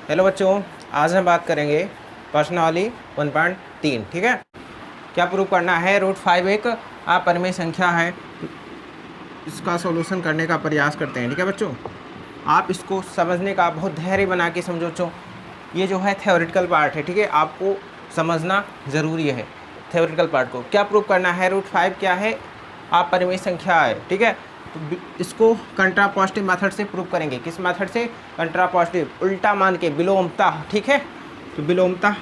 Hello बच्चों, आज हम बात करेंगे प्रश्नावली 1.3। ठीक है, क्या प्रूव करना है? √5 एक अपरिमेय संख्या है, इसका सॉल्यूशन करने का प्रयास करते हैं। ठीक है बच्चों, आप इसको समझने का बहुत धैर्य बना के समझो बच्चों। ये जो है थ्योरेटिकल पार्ट है, ठीक है, आपको समझना ज़रूरी है थ्योरेटिकल पार्ट को। क्या प्रूव करना है? √5 क्या है? अपरिमेय संख्या है। ठीक है, तो इसको कंट्रापॉजिटिव मेथड से प्रूव करेंगे। किस मेथड से? कंट्रापॉजिटिव, उल्टा मान के, विलोमता। ठीक है, तो विलोमता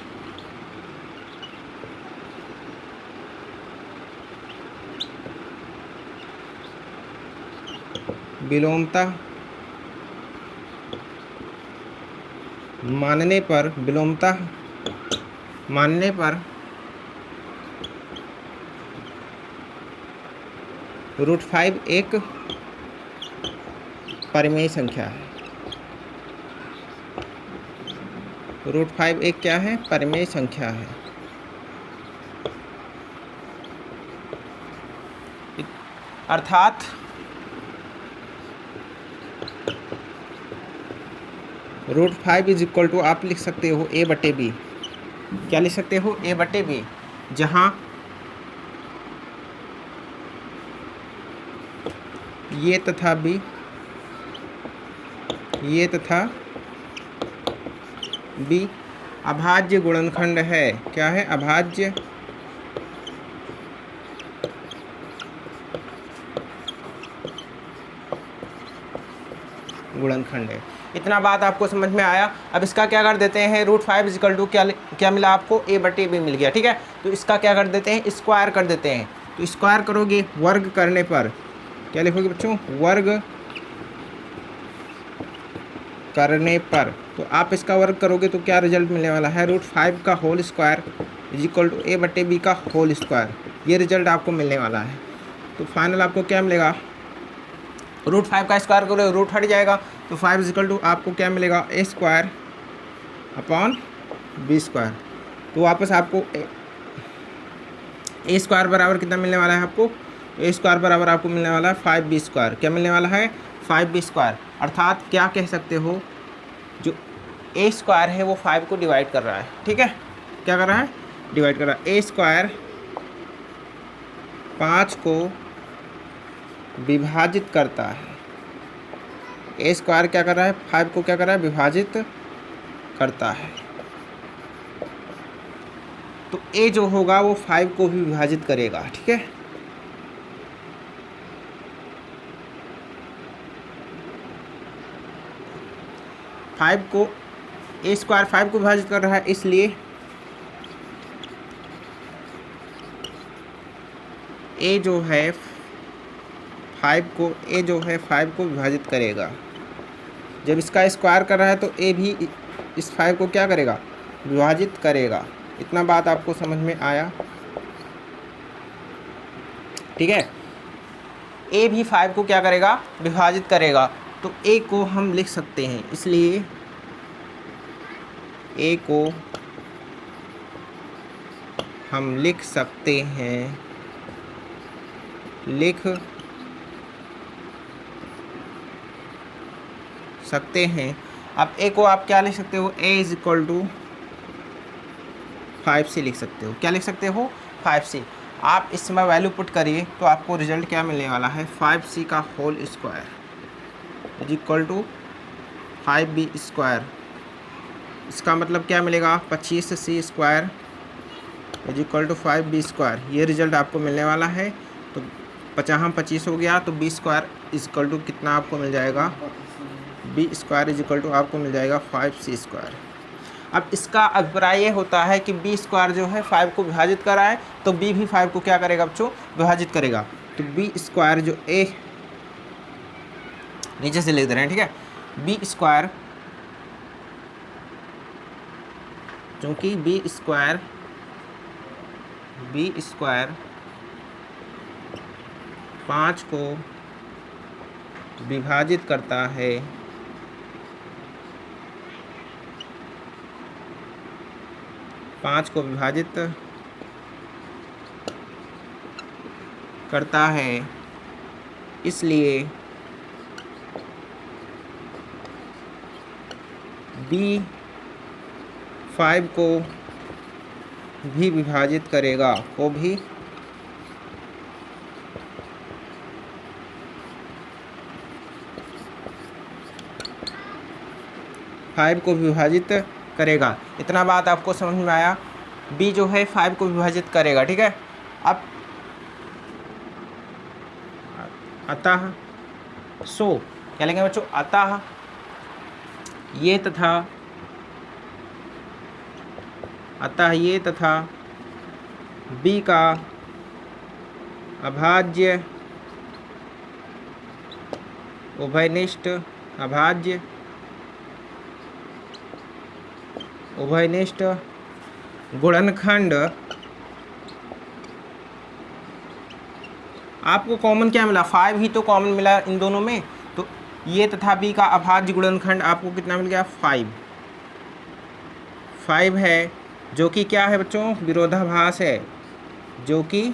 विलोमता मानने पर √5 एक परिमेय संख्या है। √5 एक क्या है? परिमेय संख्या है। अर्थात √5 इज इक्वल टू, आप लिख सकते हो a/b। क्या लिख सकते हो? a/b, जहाँ ये तथा b अभाज्य गुणनखंड है। क्या है? अभाज्य गुणनखंड है। इतना बात आपको समझ में आया। अब इसका क्या कर देते हैं? √5 इज इक्वल टू क्या मिला आपको? a/b मिल गया। ठीक है, तो इसका क्या कर देते हैं? स्क्वायर कर देते हैं। तो स्क्वायर करोगे, वर्ग करने पर क्या लिखोगे बच्चों? वर्ग करने पर, तो आप इसका वर्ग करोगे तो क्या रिजल्ट मिलने वाला है? √5 का whole square is equal to a/b का होल स्क्वायर। ये रिजल्ट आपको मिलने वाला है। तो फाइनल आपको क्या मिलेगा? √5 का स्क्वायर करोगे, रूट हट जाएगा, तो 5 इज इक्वल टू आपको क्या मिलेगा? a²/b²। तो वापस आपको a² बराबर कितना मिलने वाला है आपको? a² बराबर आपको मिलने वाला है 5b²। क्या मिलने वाला है? 5b²। अर्थात क्या कह सकते हो, जो a² है वो 5 को डिवाइड कर रहा है। ठीक है, क्या कर रहा है? डिवाइड कर रहा है। a² 5 को विभाजित करता है। a² क्या कर रहा है? 5 को क्या कर रहा है? विभाजित करता है। तो a जो होगा वो 5 को भी विभाजित करेगा। ठीक है, a² 5 को विभाजित कर रहा है, इसलिए a जो है 5 को विभाजित करेगा। जब इसका स्क्वायर कर रहा है तो a भी इस 5 को क्या करेगा? विभाजित करेगा। इतना बात आपको समझ में आया? ठीक है, a भी 5 को क्या करेगा? विभाजित करेगा। तो a को हम लिख सकते हैं, इसलिए a को हम लिख सकते हैं, अब a को आप क्या लिख सकते हो? a is equal to 5c लिख सकते हो। क्या लिख सकते हो? 5c। आप इसमें वैल्यू पुट करिए तो आपको रिजल्ट क्या मिलने वाला है? 5c का whole square is equal to 5b²। इसका मतलब क्या मिलेगा? 25c² is equal to 5b²। ये रिजल्ट आपको मिलने वाला है। तो 25 हो गया, तो b² इज इक्वल टू कितना आपको मिल जाएगा? b² इज इक्वल टू आपको मिल जाएगा 5c²। अब इसका अभिप्राय ये होता है कि b² जो है 5 को विभाजित कर रहा है, तो b भी 5 को क्या करेगा बच्चों? विभाजित करेगा। तो b² जो a नीचे से लिख दे रहे हैं। ठीक है, b², क्योंकि b² 5 को विभाजित करता है, इसलिए b 5 को भी विभाजित करेगा, को भी विभाजित करेगा। इतना बात आपको समझ में आया। b जो है 5 को विभाजित करेगा, ठीक है। अब अतः क्या लिखेंगे बच्चों, अतः ये तथा b का अभाज्य उभयनिष्ठ गुणनखंड, आपको कॉमन क्या मिला, 5 ही तो कॉमन मिला इन दोनों में, तो ये तथा b का अभाज्य गुणनखंड आपको कितना मिल गया, 5 है, जो कि क्या है बच्चों, विरोधाभास है, जो कि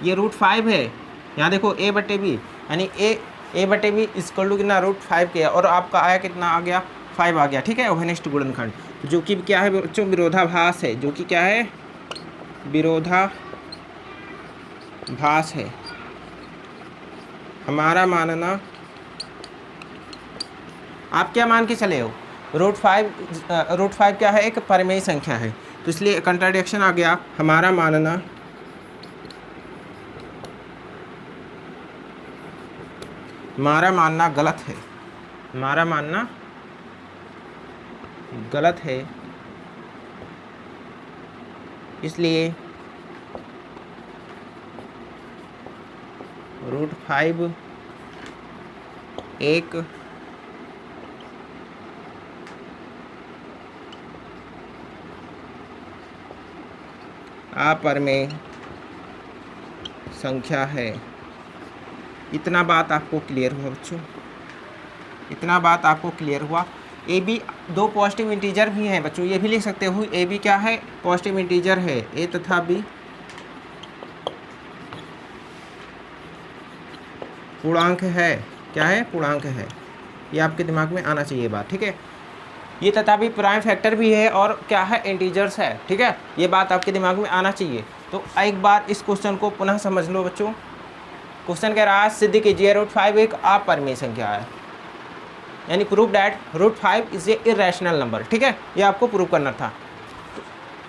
ये √5 है। यहाँ देखो a/b, यानी a/b इक्वल टू कितना, √5 के, और आपका आया कितना आ गया, 5 आ गया, ठीक है। उभयनिष्ठ गुणनखंड जो कि क्या है बच्चों, विरोधाभास है, जो कि क्या है, विरोधाभास है। हमारा मानना, आप क्या मान के चले हो, √5 क्या है, एक परिमेय संख्या है, तो इसलिए कंट्राडिक्शन आ गया। हमारा मानना गलत है, हमारा मानना गलत है, इसलिए √5 एक अपरिमेय संख्या है। इतना बात आपको क्लियर हुआ बच्चों, इतना बात आपको क्लियर हुआ। ए बी दो पॉजिटिव इंटीजर भी हैं बच्चों, ये भी लिख सकते हो, ए बी क्या है, पॉजिटिव इंटीजर है, ए तथा बी पूर्णांक है, क्या है, पूर्णांक है। ये आपके दिमाग में आना चाहिए बात, ठीक है। ये तथा भी प्राइम फैक्टर भी है और क्या है, इंटीजर्स है, ठीक है। ये बात आपके दिमाग में आना चाहिए। तो एक बार इस क्वेश्चन को पुनः समझ लो बच्चों। क्वेश्चन कह रहा है सिद्ध कीजिए √5 एक अपरिमेय संख्या है, यानी prove that √5 is a irrational number, ठीक है। ये आपको प्रूव करना था।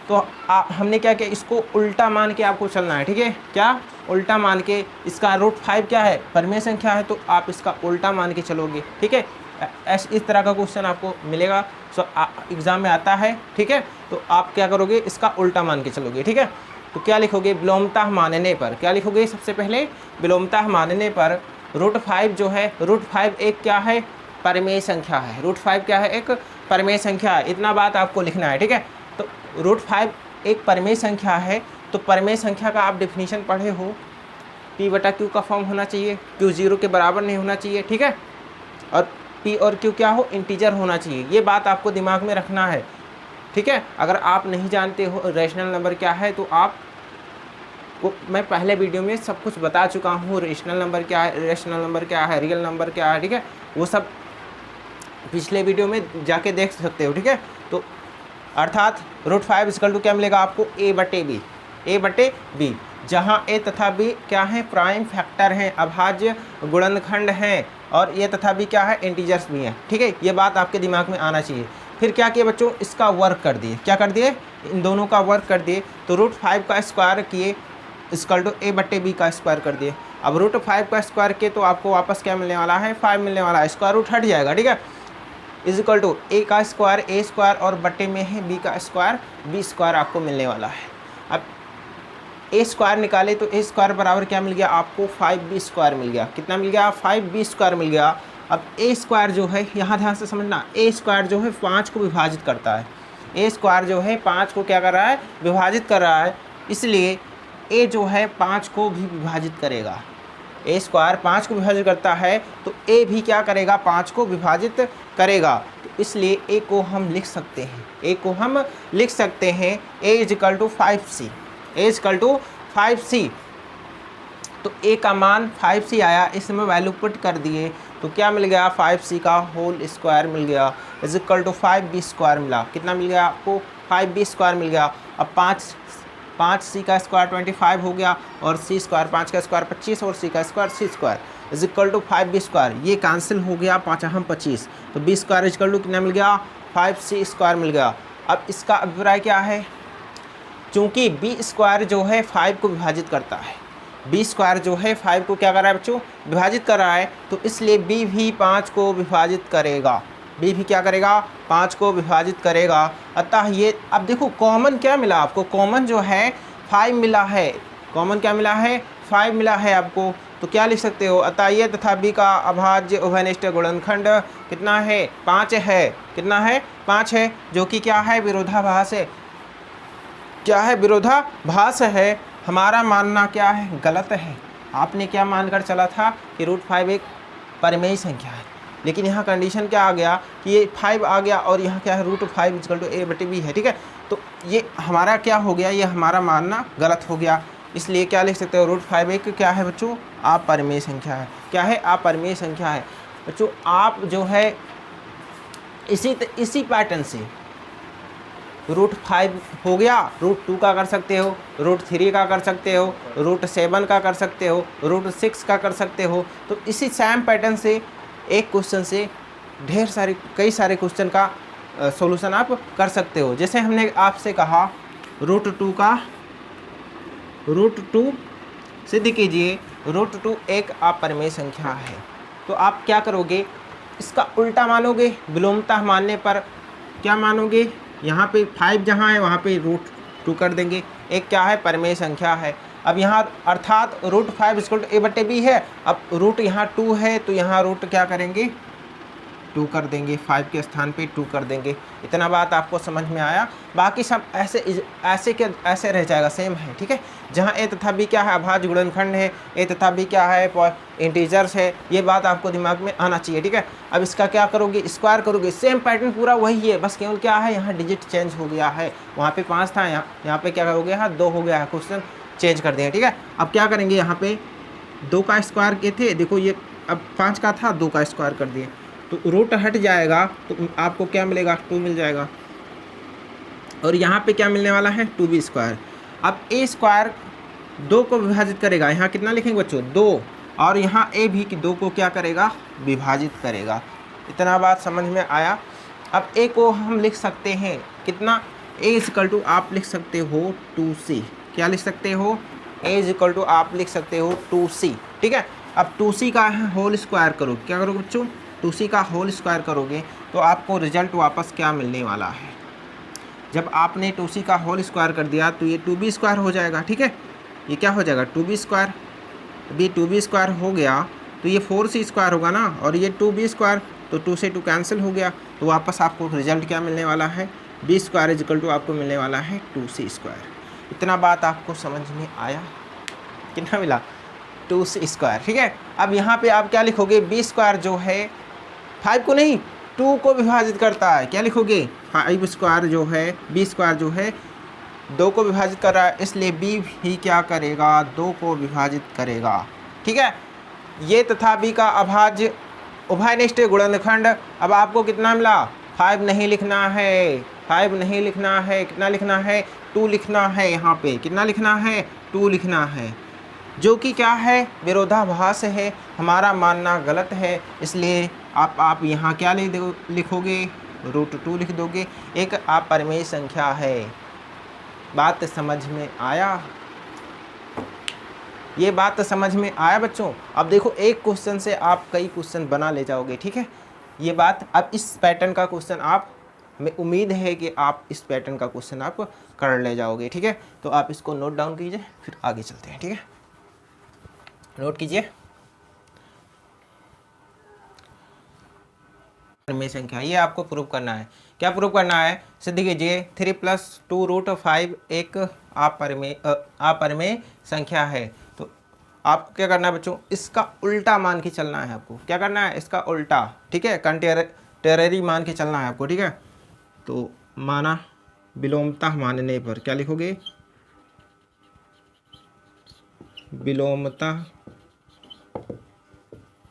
तो हमने क्या किया, इसको उल्टा मान के आपको चलना है, ठीक है। क्या उल्टा मान के, इसका √5 क्या है, परिमेय संख्या है, तो आप इसका उल्टा मान के चलोगे, ठीक है। इस तरह का क्वेश्चन आपको मिलेगा, एग्जाम में आता है, ठीक है। तो आप क्या करोगे, इसका उल्टा मान के चलोगे, ठीक है। तो क्या लिखोगे, विलोमतः मानने पर, क्या लिखोगे, सबसे पहले विलोमतः मानने पर √5 जो है, √5 एक क्या है, परिमेय संख्या है, √5 क्या है, एक परिमेय संख्या है। इतना बात आपको लिखना है, ठीक है। तो √5 एक परिमेय संख्या है, तो परिमेय संख्या का आप डेफिनेशन पढ़े हो, p/q का फॉर्म होना चाहिए, q 0 के बराबर नहीं होना चाहिए, ठीक है। और p और q क्या हो, इंटीजर होना चाहिए। ये बात आपको दिमाग में रखना है, ठीक है। अगर आप नहीं जानते हो रेशनल नंबर क्या है, तो आप को मैं पहले वीडियो में सब कुछ बता चुका हूँ, रेशनल नंबर क्या है, रेशनल नंबर क्या है, रियल नंबर क्या है, ठीक है। वो सब पिछले वीडियो में जाके देख सकते हो, ठीक है। तो अर्थात √5 इक्वल टू क्या मिलेगा आपको, a/b, जहाँ a तथा b क्या है, प्राइम फैक्टर हैं, अभाज्य गुणनखंड हैं, और ये तथा b क्या है, इंटीजर्स भी हैं, ठीक है। ये बात आपके दिमाग में आना चाहिए। फिर क्या किया बच्चों, इसका वर्क कर दिए, क्या कर दिए, इन दोनों का वर्क कर दिए। तो √5 का स्क्वायर किए इक्वल टू a/b का स्क्वायर कर दिए। अब √5 का स्क्वायर किए तो आपको वापस क्या मिलने वाला है, 5 मिलने वाला है, स्क्वायर रूट हट जाएगा, ठीक है। इज इक्वल टू a का स्क्वायर a स्क्वायर और बट्टे में है b का स्क्वायर b स्क्वायर आपको मिलने वाला है। अब a स्क्वायर निकाले तो a स्क्वायर बराबर क्या मिल गया आपको, 5b स्क्वायर मिल गया। कितना मिल गया, 5b स्क्वायर मिल गया। अब a स्क्वायर जो है, यहाँ ध्यान से समझना, a स्क्वायर जो है 5 को विभाजित करता है, a स्क्वायर जो है 5 को क्या कर रहा है, विभाजित कर रहा है, इसलिए a जो है 5 को भी विभाजित करेगा। a स्क्वायर 5 को विभाजित करता है, तो a भी क्या करेगा, 5 को विभाजित करेगा। तो इसलिए a को हम लिख सकते हैं, a को हम लिख सकते हैं a equal to 5c, a equal to 5c। तो a का मान 5c आया, इसमें वैल्यू पुट कर दिए तो क्या मिल गया 5c का होल स्क्वायर मिल गया is equal to 5b square मिला। कितना मिल गया आपको 5b स्क्वायर मिल गया। अब 5c का स्क्वायर 25 हो गया और c स्क्वायर 5 का स्क्वायर 25 और c का square c square is equal to 5b square. ये कैंसिल हो गया 5 हम 25 तो b square is equal to कितना मिल गया 5c स्क्वायर मिल गया। अब इसका अभिप्राय क्या है, चूंकि b स्क्वायर जो है 5 को विभाजित करता है, b स्क्वायर जो है 5 को क्या कर रहा है बच्चों विभाजित कर रहा है, तो इसलिए b भी 5 को विभाजित करेगा। b भी क्या करेगा 5 को विभाजित करेगा। अतः ये अब देखो कॉमन क्या मिला आपको, कॉमन जो है 5 मिला है, कॉमन क्या मिला है 5 मिला है आपको। तो क्या लिख सकते हो, अतः ये तथा b का अभाज्य उभयनिष्ठ गुणनखंड कितना है 5 है। कितना है 5 है, जो कि क्या है विरोधाभास है। क्या है विरोधाभास है। हमारा मानना क्या है गलत है। आपने क्या मानकर चला था कि √5 एक परिमेय संख्या है, लेकिन यहाँ कंडीशन क्या आ गया कि ये 5 आ गया और यहाँ क्या है √5 इक्वल टू a/b है। ठीक है, तो ये हमारा क्या हो गया, ये हमारा मानना गलत हो गया। इसलिए क्या लिख सकते हो √5 एक क्या है बच्चों अपरिमेय संख्या है। क्या है अपरिमेय संख्या है बच्चों। आप जो है इसी पैटर्न से √5 हो गया, √2 का कर सकते हो, √3 का कर सकते हो, √7 का कर सकते हो, √6 का कर सकते हो। तो इसी सेम पैटर्न से एक क्वेश्चन से कई सारे क्वेश्चन का सॉल्यूशन आप कर सकते हो। जैसे हमने आपसे कहा √2 सिद्ध कीजिए, √2 एक अपरिमेय संख्या है। तो आप क्या करोगे, इसका उल्टा मानोगे। विलोमतः मानने पर क्या मानोगे, यहाँ पे 5 जहाँ है वहाँ पे √2 कर देंगे। एक क्या है परिमेय संख्या है। अब यहाँ अर्थात √5 इक्वल टू a/b है। अब रूट यहाँ 2 है तो यहाँ रूट क्या करेंगे 2 कर देंगे, 5 के स्थान पे 2 कर देंगे। इतना बात आपको समझ में आया। बाकी सब ऐसे रह जाएगा, सेम है। ठीक है, जहाँ a तथा b क्या है अभाज्य गुणनखंड है, a तथा b क्या है इंटीजर्स है, ये बात आपको दिमाग में आना चाहिए। ठीक है, अब इसका क्या करोगे स्क्वायर करोगे, सेम पैटर्न पूरा वही है, बस केवल क्या है यहाँ डिजिट चेंज हो गया है। वहाँ पे 5 था, यहाँ पे क्या हो गया है 2 हो गया है, क्वेश्चन चेंज कर दिया। ठीक है, अब क्या करेंगे, यहाँ पे 2 का स्क्वायर के थे, देखो ये अब 5 का था 2 का स्क्वायर कर दिए तो रूट हट जाएगा तो आपको क्या मिलेगा 2 मिल जाएगा। और यहाँ पे क्या मिलने वाला है 2b स्क्वायर। अब a स्क्वायर 2 को विभाजित करेगा, यहाँ कितना लिखेंगे बच्चों 2, और यहाँ a भी कि 2 को क्या करेगा विभाजित करेगा। इतना बात समझ में आया। अब a को हम लिख सकते हैं कितना, a इक्वल टू आप लिख सकते हो 2c। क्या लिख सकते हो, a इक्वल टू आप लिख सकते हो 2c। ठीक है, अब 2c का होल स्क्वायर करो, क्या करोगे बच्चों 2c का होल स्क्वायर करोगे तो आपको रिजल्ट वापस क्या मिलने वाला है। जब आपने 2c का होल स्क्वायर कर दिया तो ये 2b स्क्वायर हो जाएगा। ठीक है, ये क्या हो जाएगा 2b स्क्वायर, अभी 2b स्क्वायर हो गया तो ये 4c स्क्वायर होगा ना, और ये 2b स्क्वायर तो 2 से 2 कैंसिल हो गया, तो वापस आपको रिजल्ट क्या मिलने वाला है b स्क्वायर इक्वल टू आपको मिलने वाला है 2c स्क्वायर। इतना बात आपको समझ में आया, कितना मिला 2c स्क्वायर। ठीक है, अब यहाँ पे आप क्या लिखोगे b स्क्वायर जो है 5 को नहीं 2 को विभाजित करता है, क्या लिखोगे 5 स्क्वायर जो है b स्क्वायर जो है 2 को विभाजित कर रहा है, इसलिए b भी क्या करेगा 2 को विभाजित करेगा। ठीक है, ये तथा b का अभाज्य उभयनिष्ठ गुणनखंड। अब आपको कितना मिला 5 नहीं लिखना है, 5 नहीं लिखना है, कितना लिखना है 2 लिखना है। यहाँ पे कितना लिखना है 2 लिखना है, जो कि क्या है विरोधाभास है। हमारा मानना गलत है, इसलिए आप यहाँ क्या लिखोगे √2 लिख दोगे। एक अपरिमेय संख्या है। बात समझ में आया, ये बात समझ में आया बच्चों। अब देखो एक क्वेश्चन से आप कई क्वेश्चन बना ले जाओगे। ठीक है, ये बात अब इस पैटर्न का क्वेश्चन आप, हमें उम्मीद है कि आप इस पैटर्न का क्वेश्चन आप कर ले जाओगे। ठीक है, तो आप इसको नोट डाउन कीजिए, फिर आगे चलते हैं। ठीक है, नोट कीजिए में संख्या, ये आपको प्रूव करना है। क्या प्रूव करना है, सिद्ध कीजिए 3 + 2 √5 एक अपरिमेय संख्या है। तो आपको क्या करना है बच्चों, इसका उल्टा मान के चलना है। आपको क्या करना है, इसका उल्टा। ठीक है, कंटेररी मान के चलना है आपको। ठीक है, तो माना विलोमतः मानने पर क्या लिखोगे, विलोमतः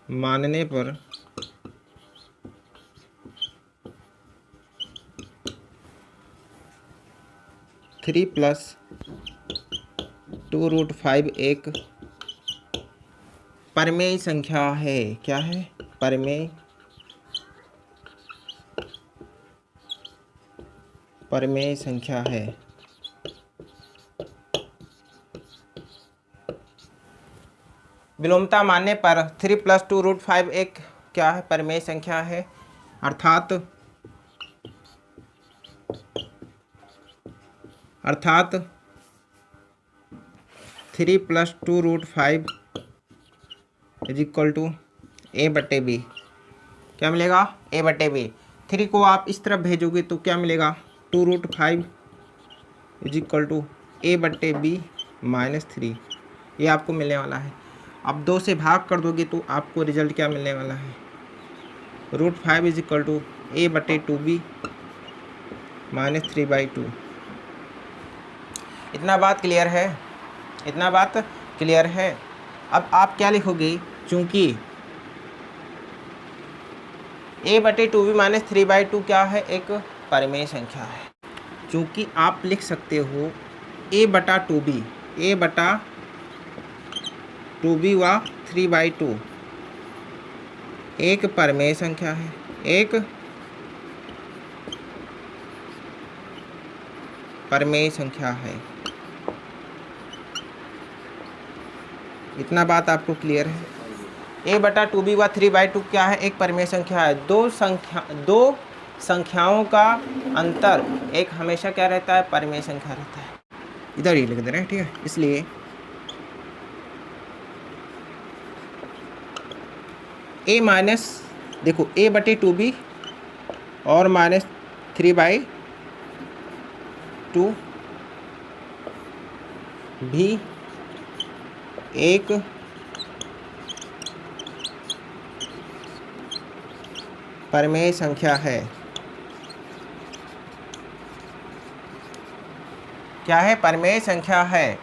मानने पर 3+2√5 एक परमेय संख्या है। क्या है? परमेय संख्या है। विलोमता मानने पर 3+2√5 एक क्या है? परमेय संख्या है। अर्थात 3+2√5 इज इक्वल टू a/b। क्या मिलेगा? a/b। 3 को आप इस तरफ भेजोगे तो क्या मिलेगा? 2√5 इज इक्वल टू a/b -3। ये आपको मिलने वाला है। अब 2 से भाग कर दोगे तो आपको रिजल्ट क्या मिलने वाला है? √5 इज इक्वल टू a/2b -3/2। इतना बात क्लियर है? इतना बात क्लियर है। अब आप क्या लिखोगे? चूंकि a/2b -3/2 क्या है? एक परमेय संख्या है। चूंकि आप लिख सकते हो a/2b व 3/2 एक परमेय संख्या है। एक परमेय संख्या है। इतना बात आपको क्लियर है? a/2b व 3/2 क्या है? एक परमेय संख्या है। दो संख्याओं का अंतर एक हमेशा क्या रहता है? परमेय संख्या रहता है। इधर ही लिख दे रहे हैं, ठीक है? इसलिए a माइनस, देखो a/2b और -3/2 भी एक परमेय संख्या है। क्या है? परमेय संख्या है।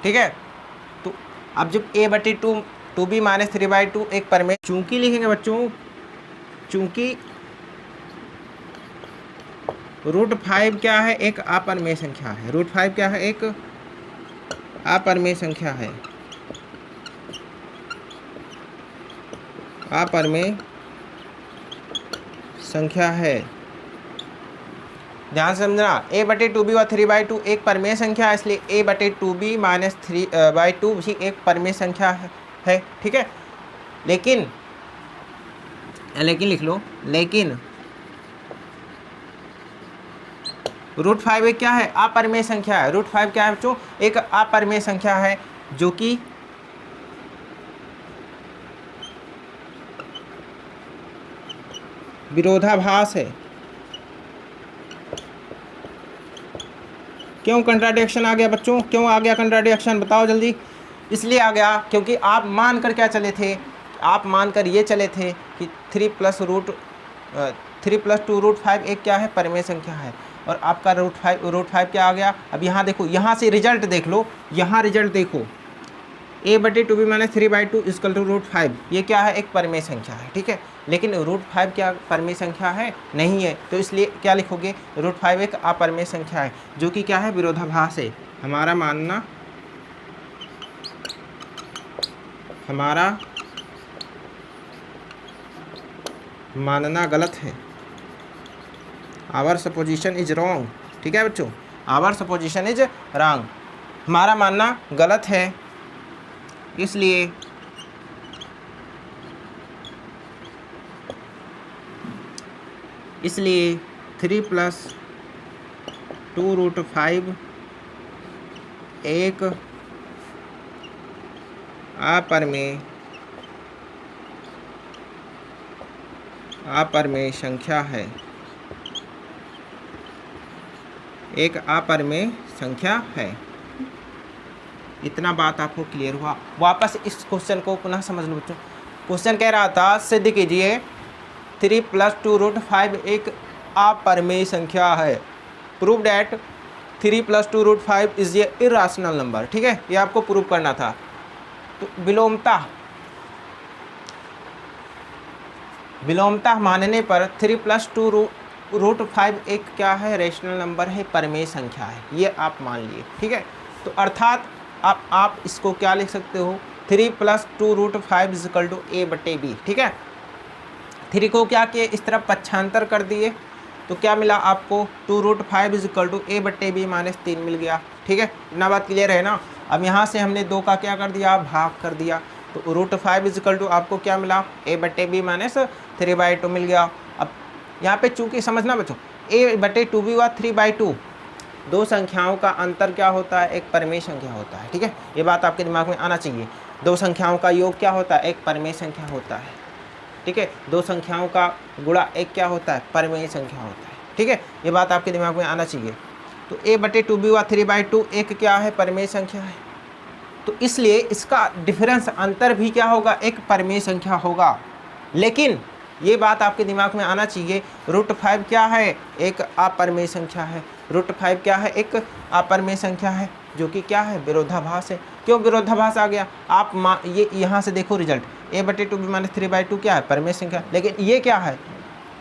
ठीक है? तो अब जब a/2b -3/2 एक परमेय, चूंकि लिखेंगे बच्चों, चूंकि √5 क्या है? एक अपरमेय संख्या है। √5 क्या है? एक अपरमेय संख्या है। अपरमेय संख्या है। ध्यान से समझना, a/2b और 3/2 एक परमेय संख्या है, इसलिए a/2b -3/2 भी एक परमेय संख्या है। ठीक है? लेकिन लिख लो, लेकिन √5 एक क्या है? अपरमेय संख्या है। √5 क्या है बच्चों? एक अपरमेय संख्या है जो कि विरोधाभास है। क्यों कंट्राडिक्शन आ गया बच्चों? क्यों आ गया कंट्राडिक्शन? बताओ जल्दी। इसलिए आ गया क्योंकि आप मानकर क्या चले थे? आप मानकर ये चले थे कि 3+2√5 एक क्या है? परमेय संख्या है। और आपका √5 क्या आ गया? अब यहाँ देखो, यहाँ से रिजल्ट देख लो, यहाँ रिजल्ट देखो, a/2b -3/2 इक्वल टू √5। ये क्या है? एक परमेय संख्या है। ठीक है? लेकिन √5 क्या परमेय संख्या है? नहीं है। तो इसलिए क्या लिखोगे? √5 एक अपरमेय संख्या है जो कि क्या है? विरोधाभास है। हमारा मानना गलत है। Our supposition is wrong. ठीक है बच्चों? Our supposition is wrong. हमारा मानना गलत है, इसलिए इसलिए 3+2√5 एक अपरमेय संख्या है। एक अपरमेय संख्या है। इतना बात आपको क्लियर हुआ? वापस इस क्वेश्चन को पुनः समझ लो बच्चों। क्वेश्चन कह रहा था सिद्ध कीजिए 3+2√5 एक अपरमेय संख्या है। Prove that 3+2√5 is a irrational number. ठीक है? ये आपको प्रूव करना था। तो विलोमता मानने पर 3+2 रूट 5 एक क्या है, रेशनल नंबर है, परिमेय संख्या है, ये आप मान लिए, ठीक है। तो अर्थात आप इसको क्या लिख सकते हो, 3 + 2 रूट 5 = a/b, ठीक है। 3 को क्या किए, इस तरफ पक्षांतर कर दिए, तो क्या मिला आपको, 2 रूट 5 = a/b - 3 मिल गया, ठीक है। इतना बात क्लियर है ना। अब यहाँ से हमने 2 का क्या कर दिया, भाग कर दिया, तो रूट 5 = आपको क्या मिला, a/b - 3/2 मिल गया। अब यहाँ पे चूंकि समझना बच्चों, a/2b हुआ 3/2, दो संख्याओं का अंतर क्या होता है, एक परिमेय संख्या होता है, ठीक है। ये बात आपके दिमाग में आना चाहिए। दो संख्याओं का योग क्या होता है, एक परिमेय संख्या होता है, ठीक है। दो संख्याओं का गुणा एक क्या होता है, परिमेय संख्या होता है, ठीक है। ये बात आपके दिमाग में आना चाहिए। तो a/2b हुआ 3/2, एक क्या है, परिमेय संख्या है, तो इसलिए इसका डिफरेंस अंतर भी क्या होगा, एक परिमेय संख्या होगा। लेकिन ये बात आपके दिमाग में आना चाहिए, रूट 5 क्या है, एक अपरिमेय संख्या है। रूट 5 क्या है, एक अपरिमेय संख्या है, जो कि क्या है, विरोधाभास है। क्यों विरोधाभास आ गया, आप ये यहाँ से देखो रिजल्ट, a/2b - 3/2 क्या है, परिमेय संख्या, लेकिन ये क्या है,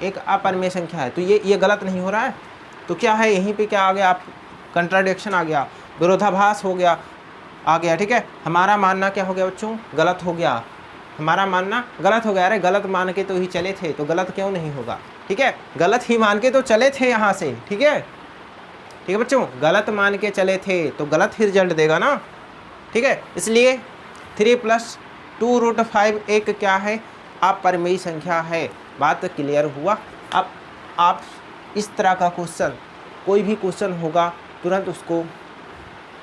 एक अपरिमेय संख्या है। तो ये गलत नहीं हो रहा है, तो क्या है, यहीं पे क्या आ गया, आप कंट्राडिक्शन आ गया, विरोधाभास हो गया, आ गया, ठीक है। हमारा मानना क्या हो गया बच्चों, गलत हो गया, हमारा मानना गलत हो गया। अरे गलत मान के तो ही चले थे, तो गलत क्यों नहीं होगा, ठीक है। गलत ही मान के तो चले थे यहाँ से, ठीक है, ठीक है बच्चों, गलत मान के चले थे तो गलत ही रिजल्ट देगा ना, ठीक है। इसलिए 3 + 2 रूट 5 एक क्या है, अपरिमेय संख्या है। बात क्लियर हुआ। अब आप इस तरह का क्वेश्चन, कोई भी क्वेश्चन होगा, तुरंत उसको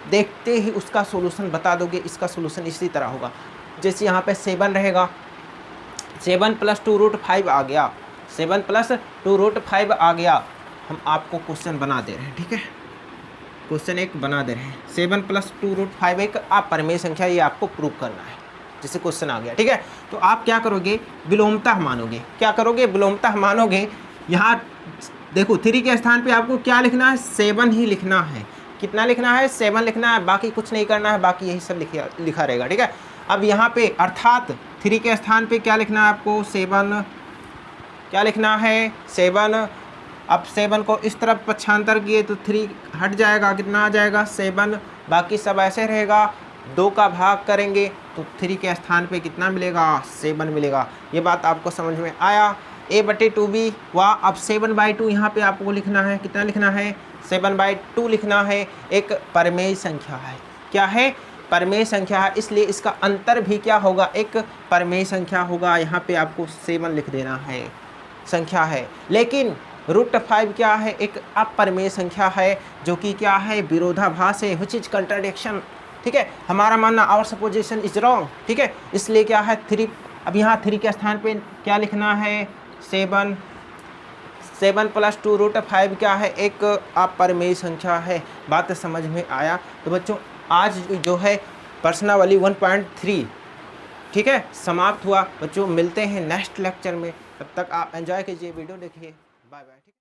देखते ही उसका सॉल्यूशन बता दोगे। इसका सॉल्यूशन इसी तरह होगा, जैसे यहाँ पे 7 रहेगा, 7 + 2 रूट 5 आ गया, 7 + 2 रूट 5 आ गया। हम आपको क्वेश्चन बना दे रहे हैं, ठीक है, क्वेश्चन एक बना दे रहे हैं, 7 + 2 रूट 5 एक अपरिमेय संख्या, ये आपको प्रूव करना है। जैसे क्वेश्चन आ गया, ठीक है, तो आप क्या करोगे, विलोमतः मानोगे। क्या करोगे, विलोमतः मानोगे। यहाँ देखो 3 के स्थान पे आपको क्या लिखना है, 7 ही लिखना है। कितना लिखना है, 7 लिखना है, बाकी कुछ नहीं करना है, बाकी यही सब लिखा रहेगा, ठीक है। अब यहाँ पे अर्थात 3 के स्थान पे क्या लिखना है आपको, 7, क्या लिखना है, 7। अब 7 को इस तरफ पक्षांतर किए तो 3 हट जाएगा, कितना आ जाएगा, 7, बाकी सब ऐसे रहेगा। 2 का भाग करेंगे तो 3 के स्थान पे कितना मिलेगा, 7 मिलेगा। ये बात आपको समझ में आया। a/2b हुआ, अब 7/2 यहाँ पे आपको लिखना है, कितना लिखना है, 7/2 लिखना है। एक परिमेय संख्या है, क्या है, परिमेय संख्या है, इसलिए इसका अंतर भी क्या होगा, एक परिमेय संख्या होगा। यहाँ पे आपको 7 लिख देना है, संख्या है। लेकिन रूट 5 क्या है, एक अपरिमेय संख्या है, जो कि क्या है, विरोधाभास है, व्हिच इज कंट्राडिक्शन, ठीक है। हमारा मानना, आवर सपोजिशन इज रॉन्ग, ठीक है। इसलिए क्या है 3, अब यहाँ 3 के स्थान पे क्या लिखना है, 7 + 2 रूट 5 क्या है, एक अपरिमेय संख्या है। बात समझ में आया। तो बच्चों आज जो है प्रश्नावली 1.3, ठीक है, समाप्त हुआ। बच्चों मिलते हैं नेक्स्ट लेक्चर में, तब तक आप एंजॉय कीजिए, वीडियो देखिए, बाय बाय।